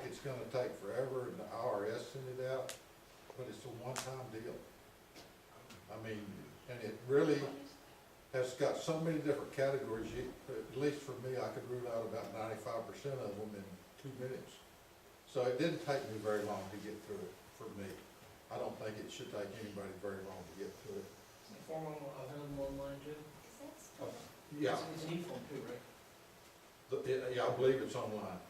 it's gonna take forever and the IRS send it out, but it's a one-time deal. I mean, and it really has got so many different categories, at least for me, I could rule out about 95% of them in 2 minutes. So it didn't take me very long to get through it, for me. I don't think it should take anybody very long to get through it. Is the form available online too? Yeah, It's an e-form too, right? yeah, I believe it's online.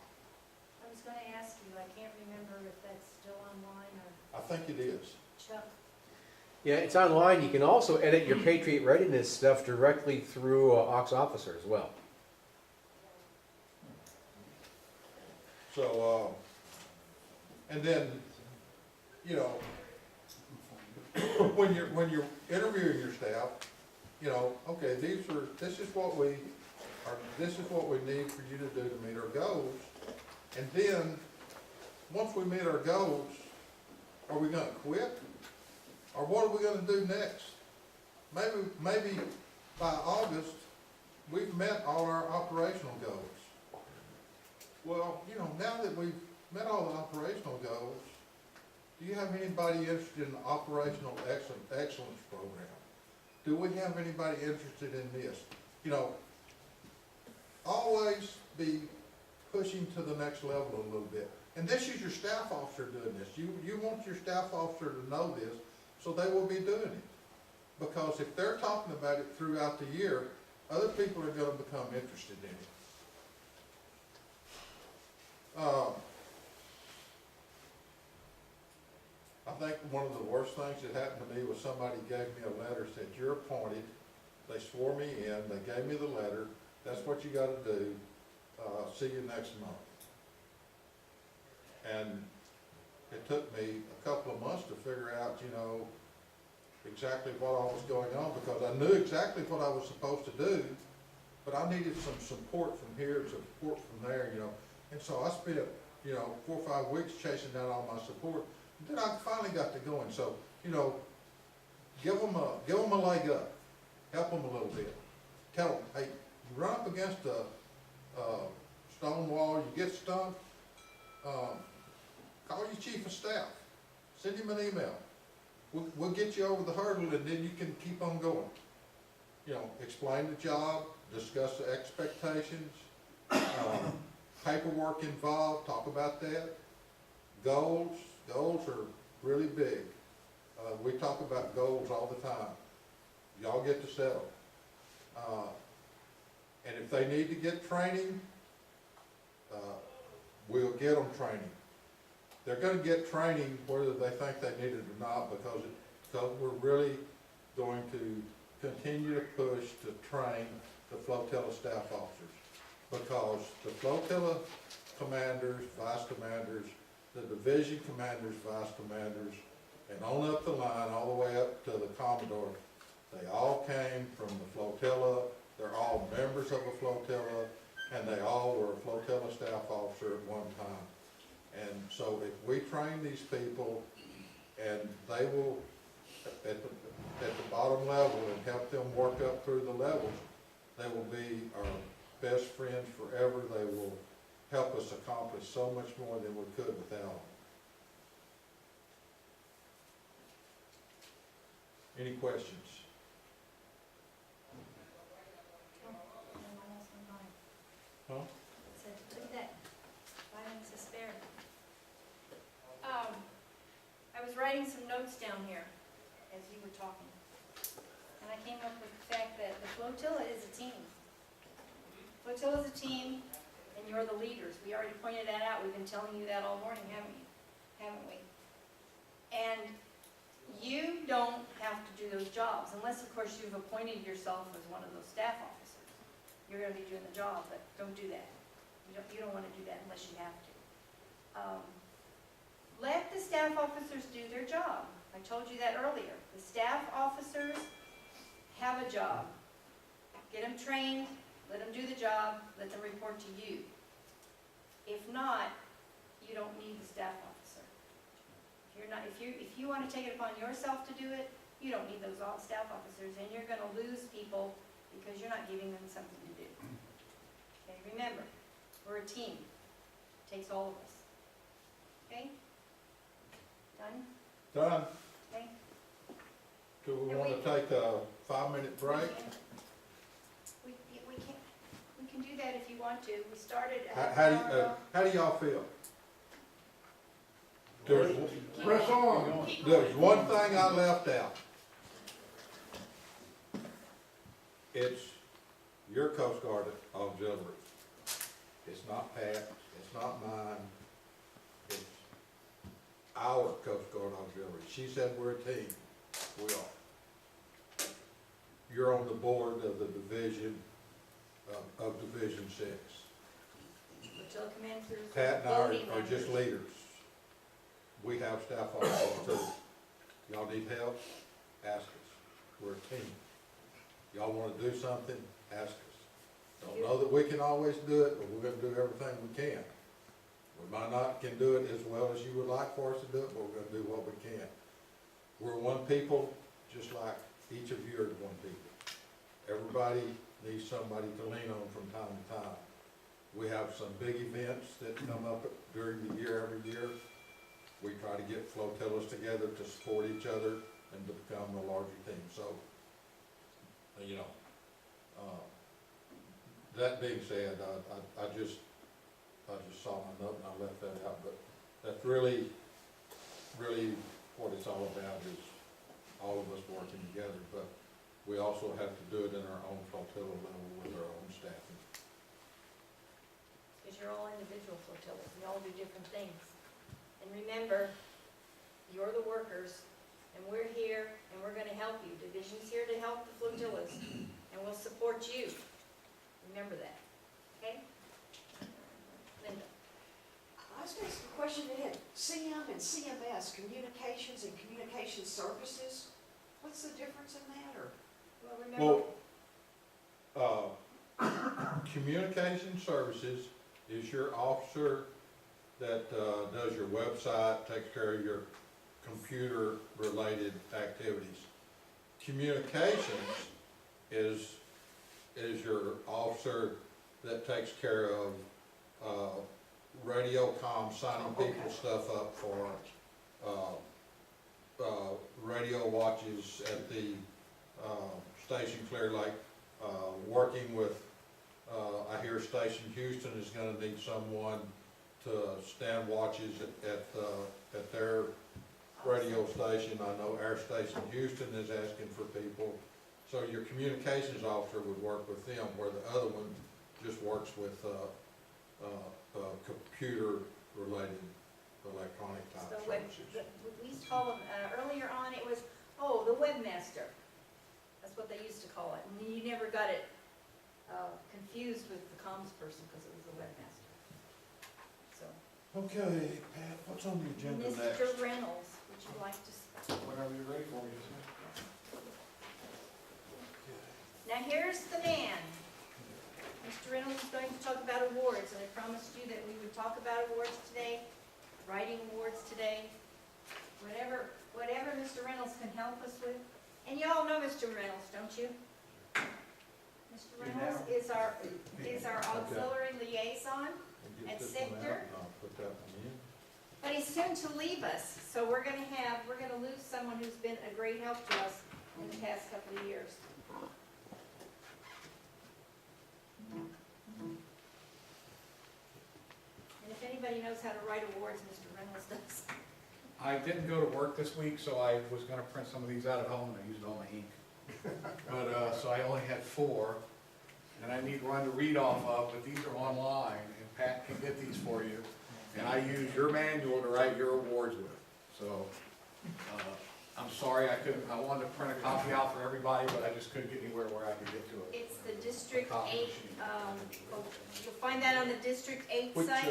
I was gonna ask you, I can't remember if that's still online or I think it is. Chuck. Yeah, it's online. You can also edit your Patriot Readiness stuff directly through Ox Officer as well. So, and then, you know, when you're interviewing your staff, you know, okay, this is what we need for you to do to meet our goals. And then, once we meet our goals, are we gonna quit? Or what are we gonna do next? Maybe by August, we've met all our operational goals. Well, you know, now that we've met all the operational goals, do you have anybody interested in the operational excellence program? Do we have anybody interested in this? You know, always be pushing to the next level a little bit. And this is your staff officer doing this. You want your staff officer to know this, so they will be doing it. Because if they're talking about it throughout the year, other people are going to become interested in it. I think one of the worst things that happened to me was somebody gave me a letter, said, you're appointed. They swore me in, they gave me the letter, that's what you gotta do, see you next month. And it took me a couple of months to figure out, you know, exactly what all was going on, because I knew exactly what I was supposed to do, but I needed some support from here, support from there, you know. And so I spent, you know, 4 or 5 weeks chasing down all my support. Then I finally got to going. So, you know, give them a leg up, help them a little bit. Tell them, hey, you run up against a stone wall, you get stuck, call your chief of staff, send him an email. We'll get you over the hurdle, and then you can keep on going. You know, explain the job, discuss the expectations, paperwork involved, talk about that. Goals are really big. We talk about goals all the time. Y'all get to settle. And if they need to get training, we'll get them training. They're going to get training whether they think they need it or not, because we're really going to continue to push to train the flotilla staff officers, because the flotilla commanders, vice commanders, the division commanders, vice commanders, and on up the line, all the way up to the Commodore, they all came from the flotilla. They're all members of a flotilla, and they all were a flotilla staff officer at one time. And so if we train these people, and they will, at the bottom level, and help them work up through the levels, they will be our best friends forever. They will help us accomplish so much more than we could without them. Any questions? Anyone else in mind? Huh? Said, look at that, violence is spared. I was writing some notes down here as you were talking. And I came up with the fact that the flotilla is a team. Flotilla is a team, and you're the leaders. We already pointed that out. We've been telling you that all morning, haven't we? And you don't have to do those jobs, unless, of course, you've appointed yourself as one of those staff officers. You're going to be doing the job, but don't do that. You don't want to do that unless you have to. Let the staff officers do their job. I told you that earlier. The staff officers have a job. Get them trained, let them do the job, let them report to you. If not, you don't need the staff officer. If you want to take it upon yourself to do it, you don't need those staff officers, and you're going to lose people because you're not giving them something to do. Okay, remember, we're a team. It takes all of us. Okay? Done? Done. Okay? Do we And wanna we- take a 5-minute break? We can do that if you want to. We started a How, half how an do, hour ago. how do y'all feel? There's, Press on. Keep there's going. one thing I left out. It's your Coast Guard auxiliary. It's not Pat's, it's not mine, it's our Coast Guard auxiliary. She said we're a team, we are. You're on the board of the division, of Division 6. Flotilla commanders Pat and I voting are just members. leaders. We have staff officers too. Y'all need help? Ask us. We're a team. Y'all wanna do something? Ask us. Don't know that we can always do it, but we're gonna do everything we can. We might not can do it as well as you would like for us to do it, but we're gonna do what we can. We're one people, just like each of you are one people. Everybody needs somebody to lean on from time to time. We have some big events that come up during the year, every year. We try to get flotillas together to support each other and to become a larger team, so, you know, that being said, I just saw my note and I left that out, but that's really what it's all about, is all of us working together, but we also have to do it in our own flotilla level with our own staffing. Because you're all individual flotillas, we all do different things. And remember, you're the workers, and we're here, and we're gonna help you. Division's here to help the flotillas, and we'll support you. Remember that, okay? Linda? I was gonna ask a question ahead. CM and CMS, Communications and Communication Services, what's the difference in that, or? Well, remember, Communication services is your officer that does your website, takes care of your computer-related activities. Communications is your officer that takes care of radio comm, signing people's stuff up for radio watches at the Station Clear Lake, working with, I hear Station Houston is gonna need someone to stand watches at their radio station. I know Air Station Houston is asking for people. So your communications officer would work with them, where the other one just works with computer-related electronic type so services. we used to call them, earlier on, it was, the webmaster. That's what they used to call it. And you never got it confused with the comms person, because it was the webmaster. So, Okay, Pat, what's on the agenda next? Mr. Reynolds, would you like to speak? Whenever you're ready for me, just Now, here's the man. Mr. Reynolds is going to talk about awards, and I promised you that we would talk about awards today, writing awards today, whatever Mr. Reynolds can help us with. And you all know Mr. Reynolds, don't you? Mr. Reynolds is our auxiliary liaison, Get at this one out, Sector. and I'll put that one in. but he's soon to leave us, so we're gonna lose someone who's been a great help to us in the past couple of years. And if anybody knows how to write awards, Mr. Reynolds does. I didn't go to work this week, so I was gonna print some of these out at home, and I used all my ink. But, so I only had 4, and I need one to read off of, but these are online, and Pat can get these for you. And I used your manual to write your awards with, so, I'm sorry I couldn't, I wanted to print a copy out for everybody, but I just couldn't get anywhere where I could get to it. It's the District Copy 8, machine. you'll find that on the District 8 Which, site,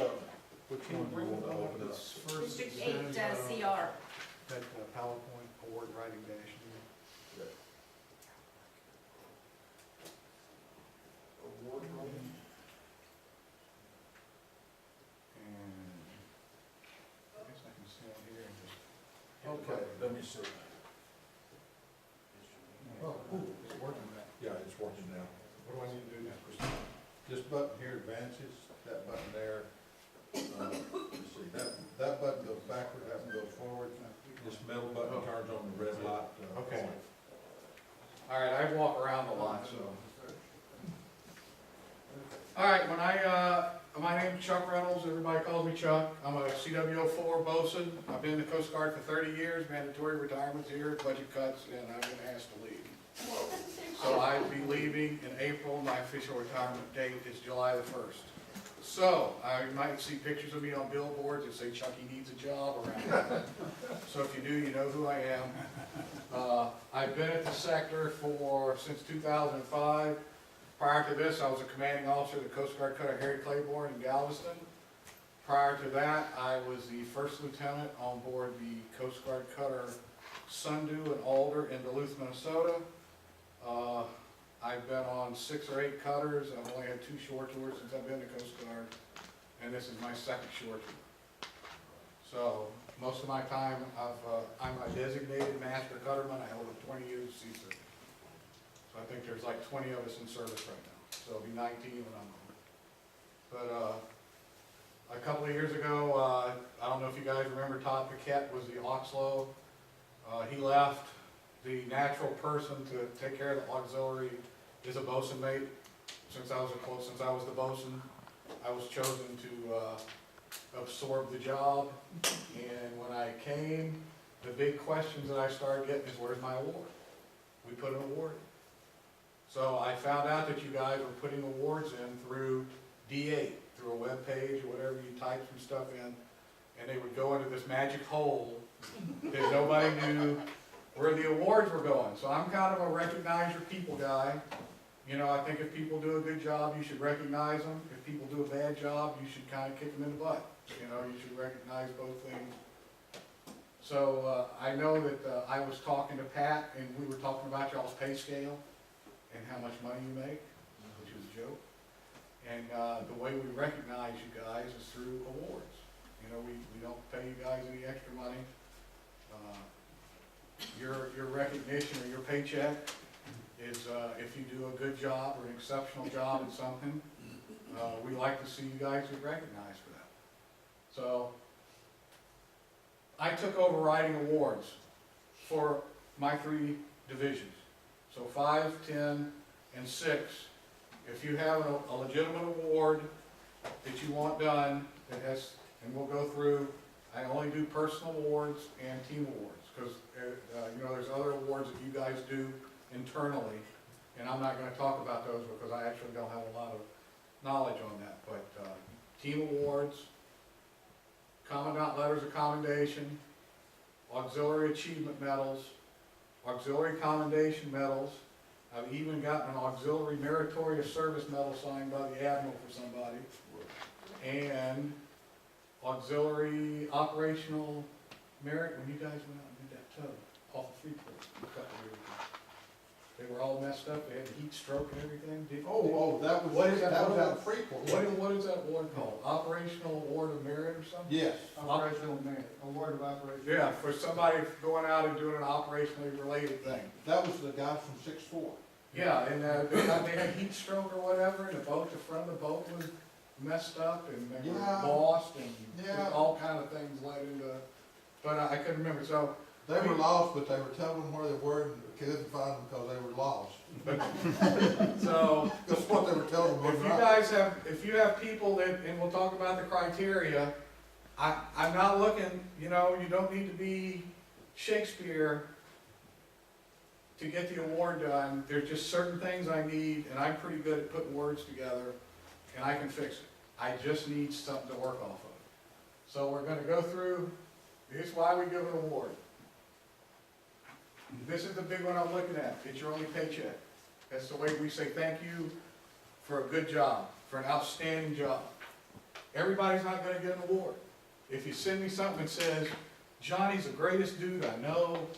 which one do you want to open up? This first District says, 8 CR. That PowerPoint award writing dash. award writing. And I guess I can see on here and just. Okay, let me see. Oh, it's working now. Yeah, it's working now. What do I need to do now, Christine? This button here advances, that button there, let's see, that that button goes backward, that one goes forward, this middle button turns on the red light. Okay. All right, I walk around a lot, so. All right, my name's Chuck Reynolds, everybody calls me Chuck. I'm a CW04 bosun. I've been in the Coast Guard for 30 years, mandatory retirement's here, budget cuts, and I've been asked to leave. So I'll be leaving in April. My official retirement date is July the 1st. So I might see pictures of me on billboards that say Chucky needs a job around here. So if you do, you know who I am. I've been at the sector since 2005. Prior to this, I was a commanding officer of the Coast Guard Cutter Harry Claiborne in Galveston. Prior to that, I was the first lieutenant on board the Coast Guard Cutter Sundew and Alder in Duluth, Minnesota. I've been on 6 or 8 cutters. I've only had 2 shore tours since I've been to Coast Guard, and this is my 2nd shore tour. So most of my time, I'm a designated master cutterman. I held it 20 years at CSIC. So I think there's like 20 of us in service right now. So it'll be 19 when I'm gone. But a couple of years ago, I don't know if you guys remember, Todd Paquette was the Oxlow. He left. The natural person to take care of the auxiliary is a bosun mate. Since I was the bosun, I was chosen to absorb the job. And when I came, the big questions that I started getting is, where's my award? We put an award in. So I found out that you guys were putting awards in through D8, through a web page or whatever, you type some stuff in, and they would go into this magic hole that nobody knew where the awards were going. So I'm kind of a recognize your people guy. You know, I think if people do a good job, you should recognize them. If people do a bad job, you should kind of kick them in the butt. You know, you should recognize both things. So I know that I was talking to Pat, and we were talking about y'all's pay scale and how much money you make, which was a joke. And the way we recognize you guys is through awards. You know, we don't pay you guys any extra money. Your recognition or your paycheck is if you do a good job or an exceptional job at something, we like to see you guys get recognized for that. So I took over writing awards for my 3 divisions. So 5, 10, and 6. If you have a legitimate award that you want done, that has, and we'll go through, I only do personal awards and team awards, because you know, there's other awards that you guys do internally, and I'm not going to talk about those because I actually don't have a lot of knowledge on that. But team awards, commandant letters of commendation, auxiliary achievement medals, auxiliary commendation medals. I've even gotten an auxiliary meritorious service medal signed by the admiral for somebody, and auxiliary operational merit when you guys went out and did that tow off of Freeport a couple of years ago. They were all messed up. They had heat stroke and everything. That was, What is that? that was out of Freeport. What is that award called? Operational Award of Merit or something? Yes. Operational merit, award of operation. Yeah, for somebody going out and doing an operationally related thing. That was the guy from 6'4". Yeah, and they had heat stroke or whatever, and the front of the boat was messed up, and they were Yeah. lost, and Yeah. all kind of things led into, but I couldn't remember, so. They were lost, but they were telling them where they were and couldn't find them because they were lost. So, That's what they were telling them. if you guys have, if you have people that, and we'll talk about the criteria, I'm not looking, you know, you don't need to be Shakespeare to get the award done. There's just certain things I need, and I'm pretty good at putting words together, and I can fix it. I just need something to work off of. So we're gonna go through, here's why we give an award. This is the big one I'm looking at. It's your only paycheck. That's the way we say thank you for a good job, for an outstanding job. Everybody's not gonna get an award. If you send me something that says, Johnny's the greatest dude I know,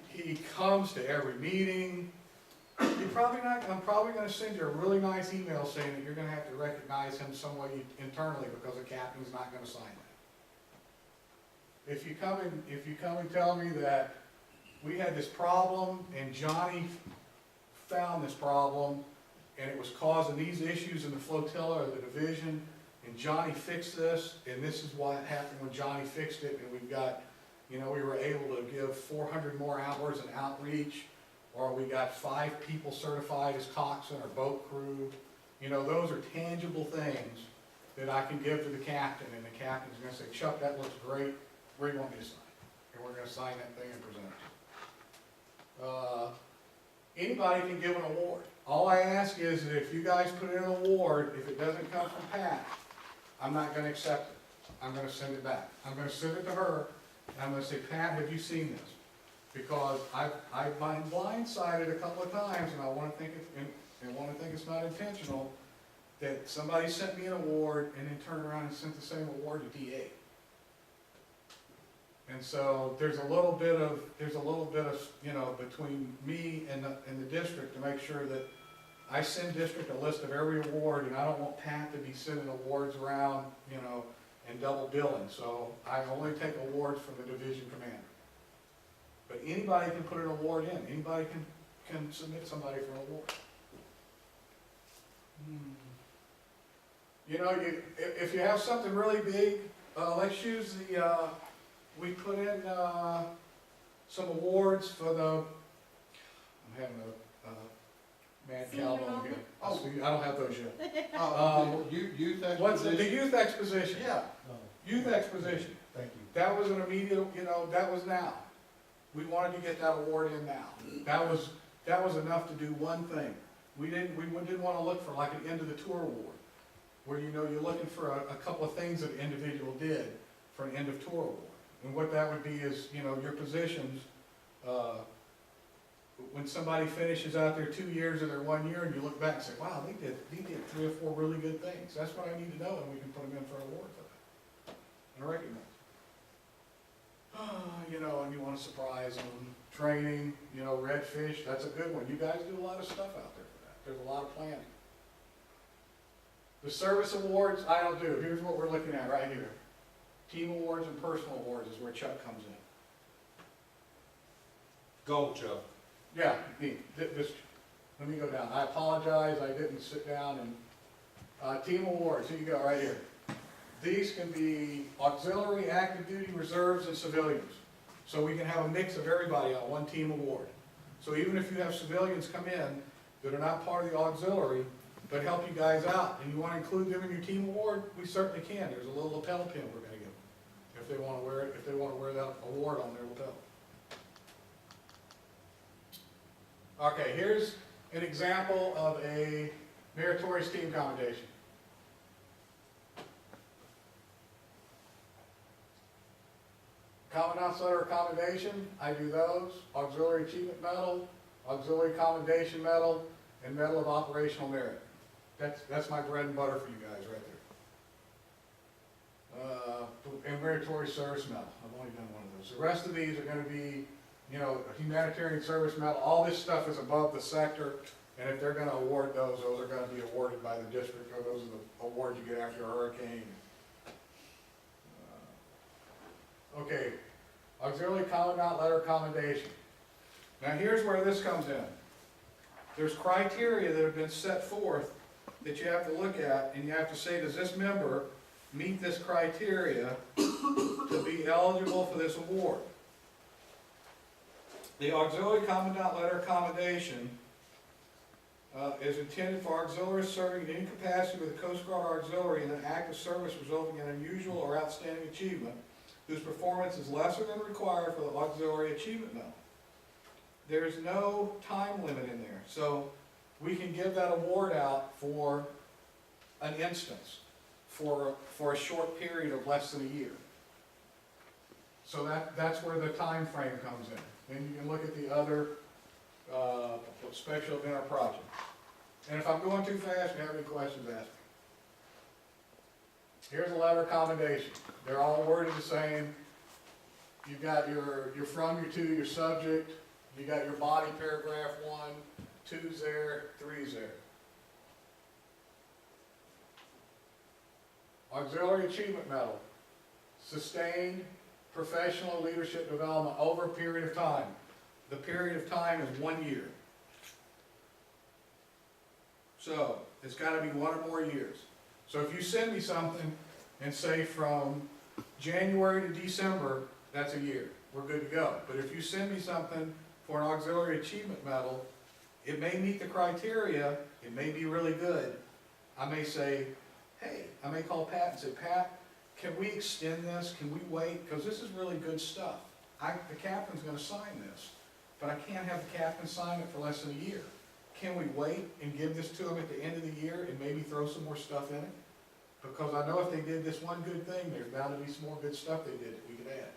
he comes to every meeting, I'm probably gonna send you a really nice email saying that you're gonna have to recognize him some way internally because the captain's not gonna sign that. If you come and tell me that we had this problem and Johnny found this problem and it was causing these issues in the flotilla or the division, and Johnny fixed this, and this is what happened when Johnny fixed it, and we've got, you know, we were able to give 400 more hours in outreach, or we got 5 people certified as coxswain or boat crew. You know, those are tangible things that I can give to the captain, and the captain's gonna say, Chuck, that looks great, where do you want me to sign? And we're gonna sign that thing and present it. Anybody can give an award. All I ask is that if you guys put in an award, if it doesn't come from Pat, I'm not gonna accept it. I'm gonna send it back. I'm gonna send it to her, and I'm gonna say, Pat, have you seen this? Because I've been blindsided a couple of times, and I wanna think it's not intentional, that somebody sent me an award and then turned around and sent the same award to DA. And so there's a little bit of, you know, between me and the district to make sure that I send district a list of every award, and I don't want Pat to be sending awards around, you know, and double billing. So I only take awards from the division commander. But anybody can put an award in. Anybody can submit somebody for an award. You know, if you have something really big, let's use the, we put in some awards for the, I'm having a mad Senior cow on moment? here. Oh, I don't have those yet. Youth What's the exposition? youth exposition? Yeah. Youth exposition. Thank you. That was an immediate, you know, that was now. We wanted to get that award in now. That was enough to do one thing. We didn't want to look for like an end of the tour award, where, you know, you're looking for a couple of things that an individual did for an end of tour award. And what that would be is, you know, your positions, when somebody finishes out their 2 years or their 1 year, and you look back and say, wow, they did 3 or 4 really good things. That's what I need to know, and we can put them in for an award for that. And recognize. You know, and you want to surprise them. Training, you know, redfish, that's a good one. You guys do a lot of stuff out there for that. There's a lot of planning. The service awards, I don't do. Here's what we're looking at right here. Team awards and personal awards is where Chuck comes in. Go, Chuck. Yeah, this, let me go down. I apologize, I didn't sit down and, team awards, here you go, right here. These can be auxiliary, active duty, reserves, and civilians. So we can have a mix of everybody on one team award. So even if you have civilians come in that are not part of the auxiliary, but help you guys out, and you want to include them in your team award, we certainly can. There's a little lapel pin we're going to give them, if they want to wear it, if they want to wear that award on their lapel. Okay, here's an example of a meritorious team commendation. Commandant's letter of commendation, I do those. Auxiliary achievement medal, auxiliary commendation medal, and medal of operational merit. That's my bread and butter for you guys right there. And meritorious service medal, I've only done one of those. The rest of these are going to be, you know, humanitarian service medal. All this stuff is above the sector, and if they're going to award those are going to be awarded by the district, or those are the awards you get after a hurricane. Okay, auxiliary commandant letter of commendation. Now here's where this comes in. There's criteria that have been set forth that you have to look at, and you have to say, does this member meet this criteria to be eligible for this award? The auxiliary commandant letter of commendation is intended for auxiliaries serving in any capacity with the Coast Guard Auxiliary in an act of service resulting in unusual or outstanding achievement, whose performance is lesser than required for the auxiliary achievement medal. There's no time limit in there, so we can give that award out for an instance, for a short period of less than a year. So that's where the time frame comes in. Then you can look at the other special event or project. And if I'm going too fast, if you have any questions, ask me. Here's a letter of commendation. They're all worded the same. You've got your from, your to, your subject. You got your body, paragraph 1, 2's there, 3's there. Auxiliary Achievement Medal. Sustained professional leadership development over a period of time. The period of time is 1 year. So, it's got to be 1 or more years. So if you send me something and say from January to December, that's a year, we're good to go. But if you send me something for an auxiliary achievement medal, it may meet the criteria, it may be really good. I may say, hey, I may call Pat and say, Pat, can we extend this? Can we wait? Because this is really good stuff. The captain's gonna sign this, but I can't have the captain sign it for less than a year. Can we wait and give this to him at the end of the year and maybe throw some more stuff in it? Because I know if they did this one good thing, there's bound to be some more good stuff they did that we could add.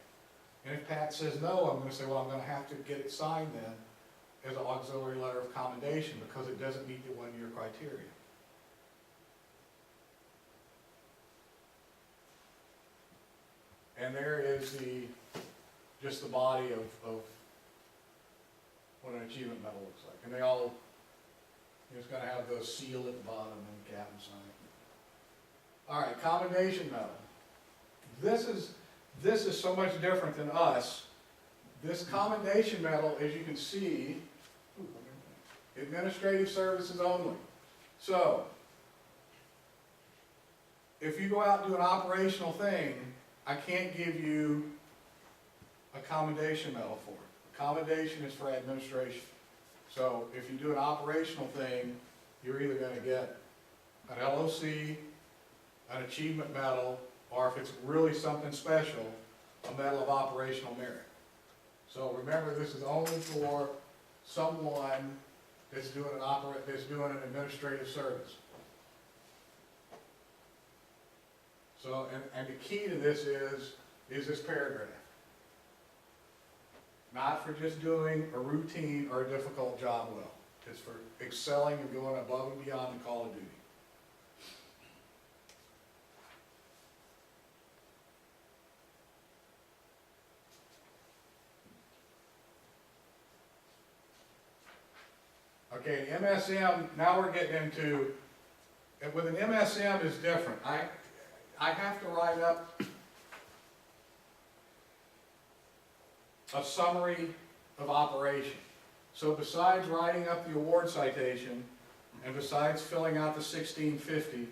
And if Pat says no, I'm gonna say, well, I'm gonna have to get it signed then as an auxiliary letter of commendation because it doesn't meet the one-year criteria. And there is just the body of what an achievement medal looks like. And they all, it's gonna have the seal at the bottom and the captain sign it. All right, commendation medal. This is so much different than us. This commendation medal, as you can see, administrative services only. So, if you go out and do an operational thing, I can't give you a commendation medal for it. Commendation is for administration. So if you do an operational thing, you're either going to get an LOC, an achievement medal, or if it's really something special, a medal of operational merit. So remember, this is only for someone that's doing an administrative service. So, and the key to this is this paragraph. Not for just doing a routine or a difficult job well. It's for excelling and going above and beyond the call of duty. Okay, the MSM, now we're getting into, with an MSM is different. I have to write up a summary of operation. So besides writing up the award citation, and besides filling out the 1650,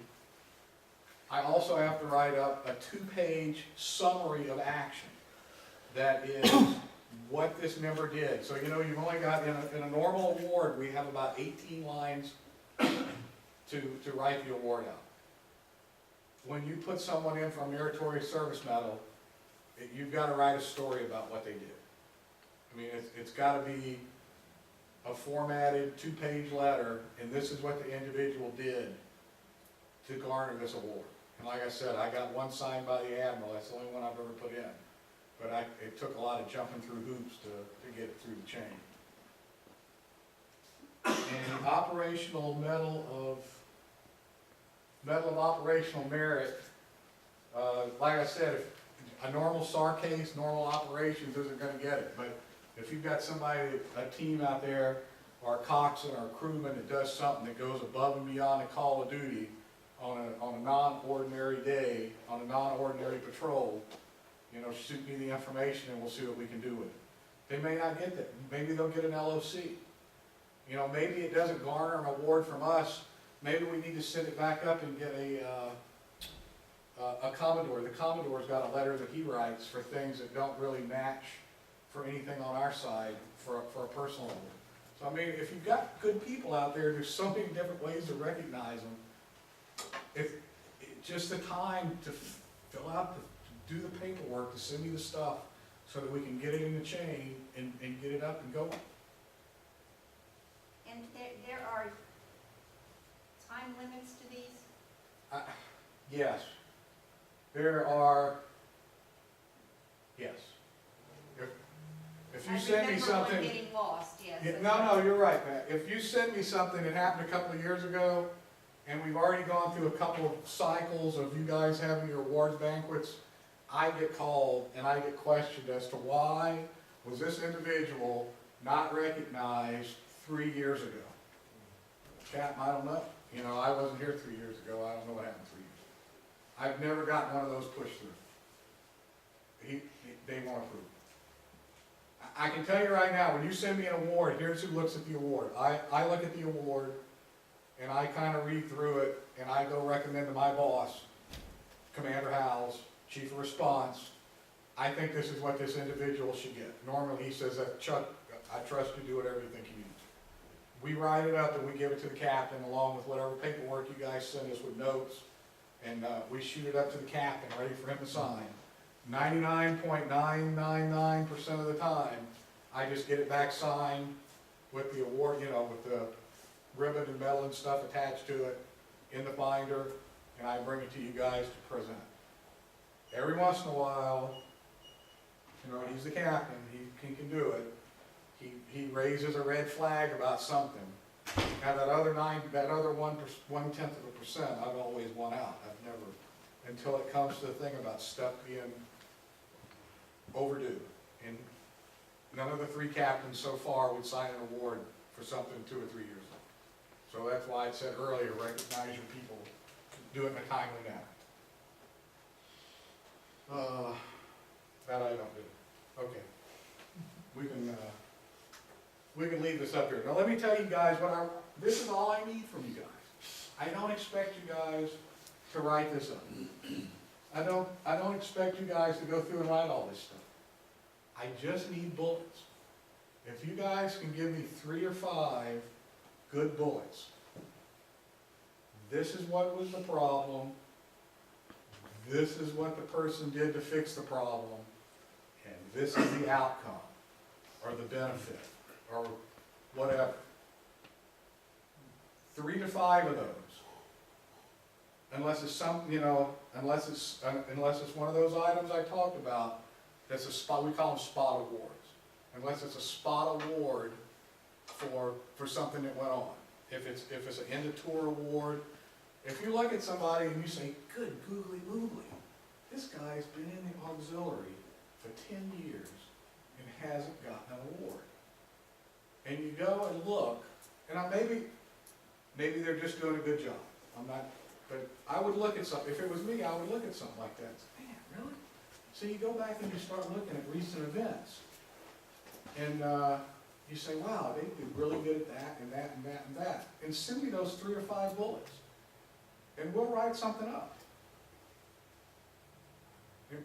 I also have to write up a 2-page summary of action. That is what this member did. So you know, you've only got, in a normal award, we have about 18 lines to write the award out. When you put someone in for a meritorious service medal, you've got to write a story about what they did. I mean, it's got to be a formatted 2-page letter, and this is what the individual did to garner this award. And like I said, I got one signed by the Admiral. That's the only one I've ever put in. But it took a lot of jumping through hoops to get it through the chain. And the operational medal of operational merit, like I said, if a normal SAR case, normal operations isn't going to get it. But if you've got somebody, a team out there, or a coxswain or a crewman that does something that goes above and beyond the call of duty on a non-ordinary day, on a non-ordinary patrol, you know, shoot me the information and we'll see what we can do with it. They may not get that. Maybe they'll get an LOC. You know, maybe it doesn't garner an award from us. Maybe we need to send it back up and get a Commodore. The Commodore's got a letter that he writes for things that don't really match for anything on our side for a personal award. So I mean, if you've got good people out there, there's so many different ways to recognize them. Just the time to fill out, to do the paperwork, to send me the stuff so that we can get it in the chain and get it up and going. And there are time limits to these? Yes. There are, yes. If you send me I something. remember one getting lost, yes. Yeah, no, you're right, Pat. If you send me something that happened a couple of years ago, and we've already gone through a couple of cycles of you guys having your awards banquets, I get called and I get questioned as to why was this individual not recognized 3 years ago? Captain, I don't know. You know, I wasn't here 3 years ago. I don't know what happened 3 years ago. I've never gotten one of those pushed through. They won't approve. I can tell you right now, when you send me an award, here's who looks at the award. I look at the award, and I kind of read through it, and I go recommend to my boss, Commander Howells, Chief of Response, I think this is what this individual should get. Normally, he says, Chuck, I trust you, do whatever you think you need. We write it up and we give it to the captain along with whatever paperwork you guys send us with notes, and we shoot it up to the captain, ready for him to sign. 99.999% of the time, I just get it back signed with the award, you know, with the ribbon and medal and stuff attached to it in the binder, and I bring it to you guys to present. Every once in a while, you know, he's the captain, he can do it. He raises a red flag about something. Now that other 1/10%, I've always won out. I've never, until it comes to the thing about stuff being overdue. And none of the 3 captains so far would sign an award for something 2 or 3 years ago. So that's why I said earlier, recognize your people, do it in a timely manner. That I don't do. Okay. We can leave this up here. Now let me tell you guys this is all I need from you guys. I don't expect you guys to write this up. I don't expect you guys to go through and write all this stuff. I just need bullets. If you guys can give me 3 or 5 good bullets. This is what was the problem. This is what the person did to fix the problem. And this is the outcome, or the benefit, or whatever. 3 to 5 of those. Unless it's something, you know, unless it's one of those items I talked about, that's a spot, we call them spot awards. Unless it's a spot award for something that went on. If it's an end of tour award, if you look at somebody and you say, good googly moogly, this guy's been in the auxiliary for 10 years and hasn't gotten an award. And you go and look, and maybe they're just doing a good job. I'm not, but I would look at something, if it was me, I would look at something like that and say, man, really? So you go back and you start looking at recent events. And you say, wow, they did really good at that and that and that and that. And send me those 3 or 5 bullets. And we'll write something up.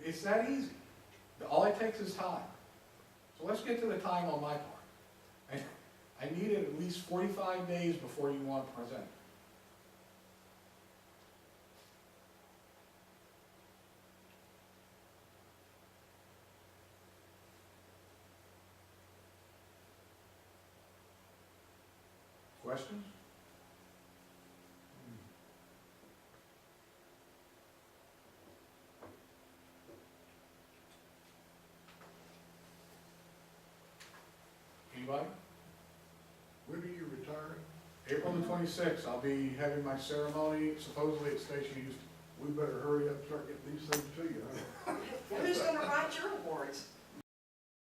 It's that easy. All it takes is time. So let's get to the time on my part. I need it at least 45 days before you want to present. Questions? Anybody? When are you retiring? April the 26th, I'll be having my ceremony supposedly at Station Houston. We better hurry up and start getting